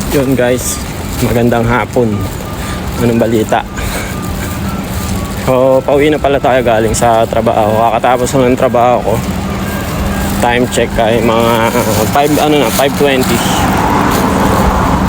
Yun guys, magandang hapon. Anong balita? So, pauwi na pala tayo galing sa trabaho. Kakatapos ng trabaho ko. Time check ay mga 5:20.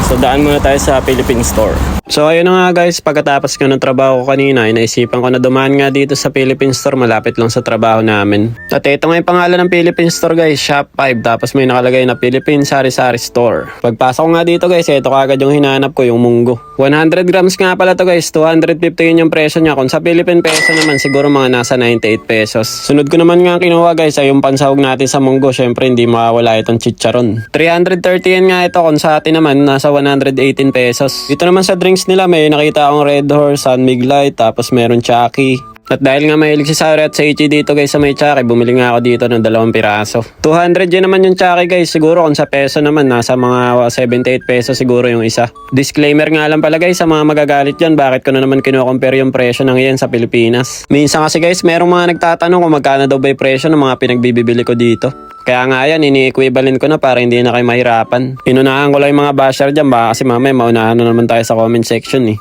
So, daan muna tayo sa Philippine Store. So, ayun na nga guys, pagkatapos ko ng trabaho ko kanina, naisipan ko na dumaan nga dito sa Philippine Store, malapit lang sa trabaho namin. At ito nga yung pangalan ng Philippine Store guys, Shop 5, tapos may nakalagay na Philippine Sari-Sari Store. Pagpasok ko nga dito guys, ito kagad yung hinanap ko, yung munggo. 100 grams nga pala to guys, 250 yun yung presyo niya. Kung sa Philippine peso naman, siguro mga nasa 98 pesos. Sunod ko naman nga kinuha guys, ay yung pansahog natin sa munggo. Syempre hindi mawawala itong chicharon. 330 yan nga ito, kung sa atin naman, nasa 118 pesos. Dito naman sa drinks nila, may nakita akong Red Horse, San Mig Light, tapos meron Chucky. At dahil nga mahilig si Sari at sa Ichi dito guys sa may Chucky, bumili nga ako dito ng 2 piraso. 200 yun naman yung Chucky guys, siguro kung sa peso naman, nasa mga 78 pesos siguro yung isa. Disclaimer nga lang pala guys sa mga magagalit dyan, bakit ko na naman kino-compare yung presyo ng yan sa Pilipinas. Minsan kasi guys, merong mga nagtatanong kung magkano daw ba yung presyo ng mga pinagbibili ko dito. Kaya nga yan, ini-equivalent ko na para hindi na kayo mahirapan. Inunahan ko lang yung mga basher dyan, baka kasi mamaya maunahan na naman tayo sa comment section eh.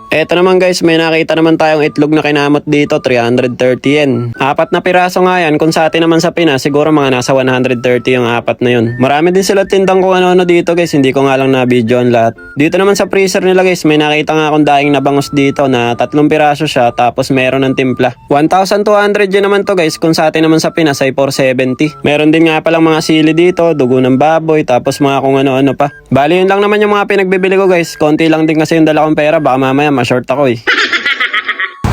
Eto naman guys, may nakita naman tayong itlog na kinamot dito, 330 yen. 4 na piraso nga yan, kung sa atin naman sa Pinas, siguro mga nasa 130 yung 4 na yun. Marami din sila tindang kung ano-ano dito guys, hindi ko nga lang na-videoan lahat. Dito naman sa freezer nila guys, may nakita nga akong daing na bangus dito na 3 piraso siya, tapos meron ng timpla. 1,200 yun naman to guys, kung sa atin naman sa Pinas ay 470. Meron din nga palang mga sili dito, dugo ng baboy, tapos mga kung ano-ano pa. Bali yun lang naman yung mga pinagbibili ko guys, konti lang din kasi yung dala kong pera, baka mamaya ma-short ako eh.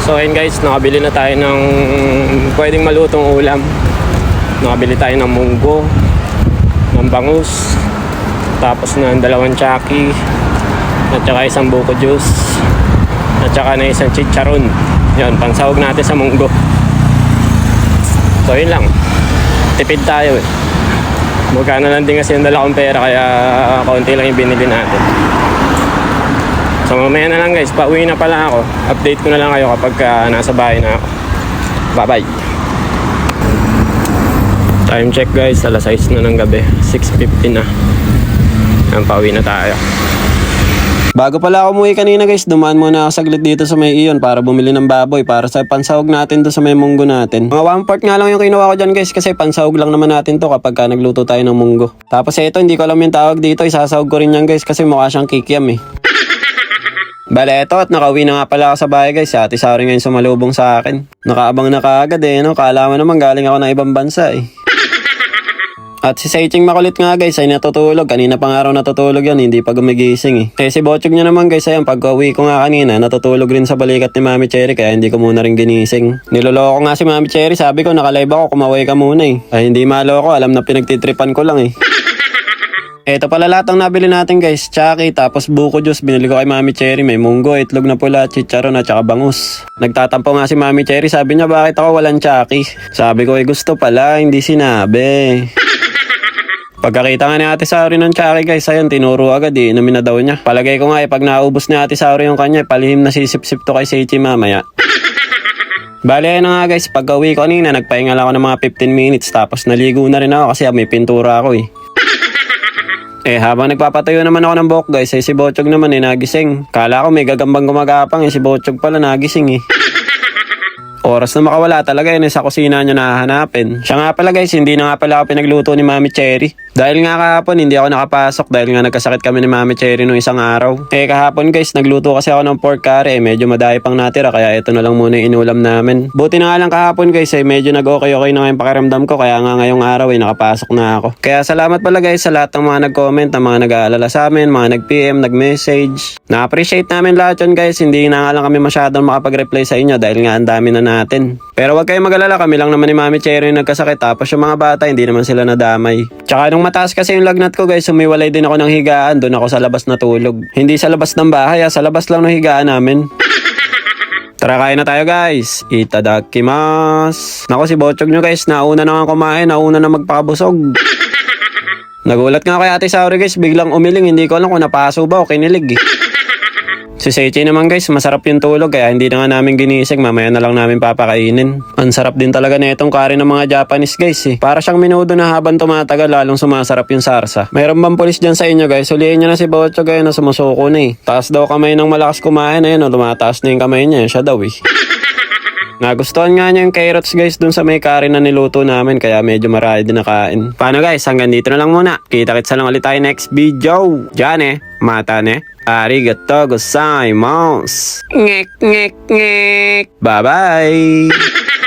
So ayun guys, nakabili na tayo ng pwedeng malutong ulam. Nakabili tayo ng munggo, ng bangus, tapos ng 2 Chucky, at saka isang buko juice, at saka na isang chicharon. Yun, pansahog natin sa munggo. So yun lang, tipid tayo eh. Magkano lang din kasi yung dala kong pera, kaya kaunti lang yung binili natin. So mamaya na lang guys, pauwi na pala ako. Update ko na lang kayo kapag nasa bahay na ako. Bye bye. Time check guys, alas 6 na ng gabi, 6:50 na. Pauwi na tayo. Bago pala ako umuwi kanina guys, dumaan muna ako saglit dito sa may iyon para bumili ng baboy para sa pansahog natin to sa may munggo natin. Mga 1/4 nga lang yung kinuha ko dyan guys kasi pansahog lang naman natin to kapag nagluto tayo ng munggo. Tapos ito, hindi ko alam yung tawag dito, isasahog ko rin yan guys kasi mukha siyang kikiam eh. Bale eto, at nakauwi na nga pala ako sa bahay guys. Si Ate Sari ngayon sumalubong sa akin. Nakaabang na kaagad eh, no? Kala mo naman galing ako ng ibang bansa eh. At si Saiching makulit nga guys ay natutulog. Kanina pang araw natutulog yan, hindi pa gumigising eh. Eh si Bochog niya naman guys, ayan, pag-uwi ko nga kanina, natutulog rin sa balikat ni Mami Cherry, kaya hindi ko muna rin ginising. Niloloko nga si Mami Cherry, sabi ko nakalive ako, kumaway ka muna eh. Ay hindi maloko, alam na pinagtitripan ko lang eh. Eto pala lahat ang nabili natin guys, Chucky, tapos buko juice, binili ko kay Mami Cherry, may munggo, itlog na pula, chicharon at saka bangus. Nagtatampo nga si Mami Cherry, sabi niya bakit ako walang Chucky? Sabi ko gusto pala, hindi sinabi. Pagkakita nga ni Ate Sauri ng Chucky guys, ayun, tinuro agad eh, inumin na daw niya. Palagay ko nga pag naubos ni Ate Sauri yung kanya, palihim na sisip-sip to kay Seichi mamaya. Bali ayun na nga guys, pagka-uwi ko kanina, nagpahinga lang ako ng mga 15 minutes, tapos naligo na rin ako kasi may pintura ako eh. Eh habang nagpapatayo naman ako ng buhok guys, eh si Bochog naman eh nagising. Kala ko may gagambang gumagapang eh, si Bochog pala nagising eh. Oras na makawala talaga yun eh, sa kusina niya nahahanapin. Siya nga pala guys, hindi na nga pala ako pinagluto ni Mami Cherry. Dahil nga kahapon hindi ako nakapasok dahil nga nagkasakit kami ni Mami Cherry nung isang araw. Eh kahapon guys, nagluto kasi ako ng pork curry eh, medyo madaya pang natira kaya ito na lang muna yung inulam namin. Buti na nga lang kahapon guys eh, medyo nag-okay na nga yung pakiramdam ko kaya nga ngayong araw eh, nakapasok na ako. Kaya salamat pala guys sa lahat ng mga nag-comment, ng mga nag-aalala sa amin, mga nag-PM, nag-message. Na-appreciate namin lahat yun guys, hindi na nga lang kami masyadong makapag-reply sa inyo dahil nga ang dami na natin. Pero wag kayong mag-alala, kami lang naman ni Mami Cherry yung nagkasakit, tapos yung mga bata hindi naman sila nadamay. Tsaka nung mataas kasi yung lagnat ko guys, sumiwalay din ako ng higaan, doon ako sa labas natulog. Hindi sa labas ng bahay, sa labas lang ng higaan namin. Tara kain na tayo guys, itadakimasu. Nako si Bochog nyo guys, nauna na nga kumain, nauna na magpakabusog. Nagulat nga kay Ate Sauri guys, biglang umiling, hindi ko alam kung napaso ba o kinilig eh. Si Seichi naman guys, masarap yung tulog kaya hindi na nga namin ginising. Mamaya na lang namin papakainin. Ang sarap din talaga na itong curry ng mga Japanese guys eh. Para siyang minudo na habang tumatagal lalong sumasarap yung sarsa. Mayroon bang pulis dyan sa inyo guys? Huliin nyo na si Bocho gaya na sumusuko na eh. Taas daw kamay ng malakas kumain. Ayun o, lumataas na yung kamay niya. Siya daw eh. Nagustuhan nga niya yung carrots guys dun sa may curry na niluto namin kaya medyo marami din nakain. Paano guys? Hanggang dito na lang muna. Kita-kitsa lang ulit tayo next video. Diyan eh. Mata ne. Arigato gozaimasu. Ngek ngek ngek. Bye bye.